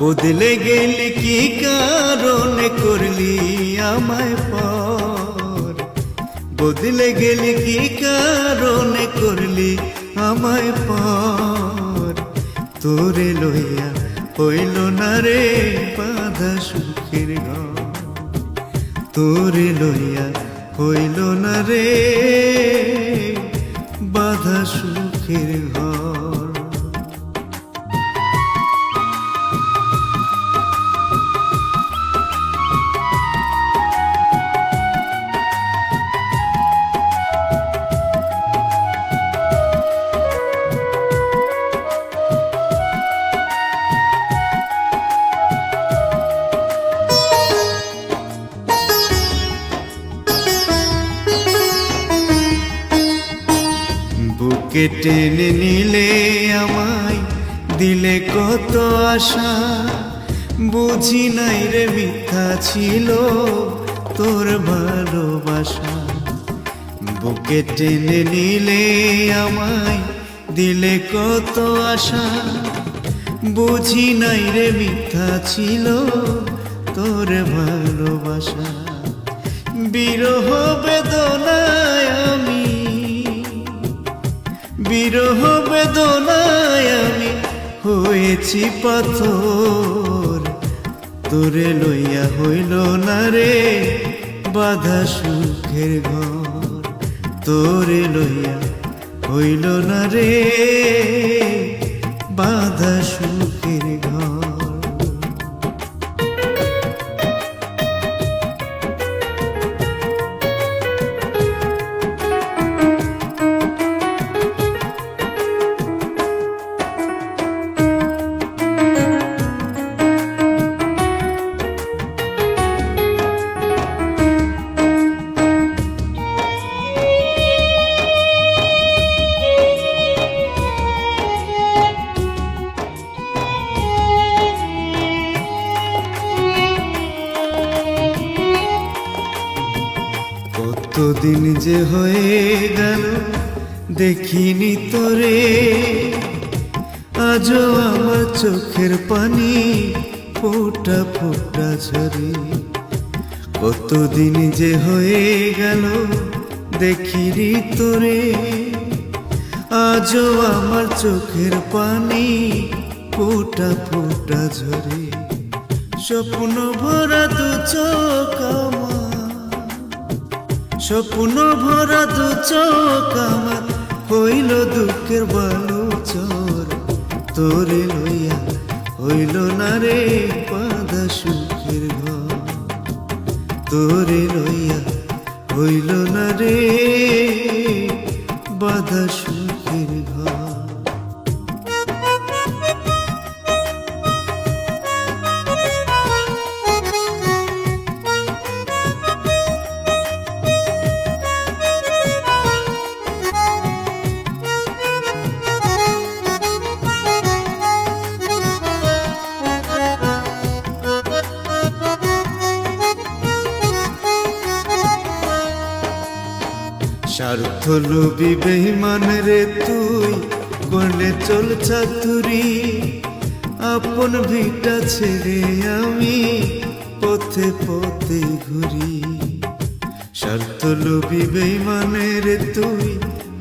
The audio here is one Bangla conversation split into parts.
বদলে গেলি কি কারণে করলি আমায় পর, বদলে গেলি কি কারণে করলি আমায় পর। তোরে লইয়া হইল না রে বাঁধা সুখের ঘর, তোরে লইয়া হইল না রে বাঁধা সুখের ঘর। বুকে টেনে নিলে আমায় দিলে কত আশা, বুঝি নাই রে মিথ্যা ছিল তোর ভালোবাসা। বুকে টেনে নিলে আমায় দিলে কত আশা, বুঝি নাই রে মিথ্যা ছিল তোর ভালোবাসা। বিরহ বেদনায় আমি, বিরহ বেদনায় আমি হয়েছি পাথর। তোরে লইয়া হইল না রে বাঁধা সুখের ঘর, তোরে লইয়া হইল না রে বাঁধা সুখের ঘর। কতদিন যে হয়ে গেল দেখিনি তোরে, আজও আমার চোখের পানি ফোঁটা ফোঁটা ঝরে। কতদিন যে হয়ে গেল দেখিনি তোরে, আজও আমার চোখের পানি ফোঁটা ফোঁটা ঝরে। স্বপ্ন ভরা দু চোখ আমার, স্বপ্ন ভরা দু চোখ আমার হইল দুঃখের বালুচর। তোরে লইয়া হইল না রে বাঁধা সুখের ঘর, তোরে লইয়া হইল না রে বাঁধা সুখের ঘর। স্বার্থ লোভী বেঈমান রে তুই করলে চল চাতুরি, আপন ভিটা ছেড়ে আমি পথে পথে ঘুরি। স্বার্থ লোভী বেঈমান রে তুই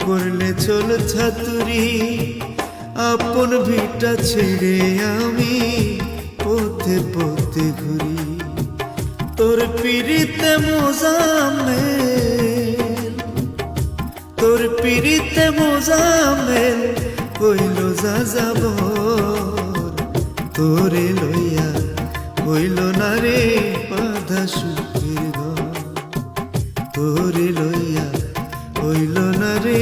করলে চল চাতুরি, আপন ভিটা ছেড়ে আমি পথে পথে ঘুরি। তোর পিরিতে মোজাম্মেল, তোর পিরিতে মোজাম্মেল হইল যাযাবর। তোরে লইয়া হইল না রে বাঁধা সুখের ঘর, তোরে লইয়া হইল না রে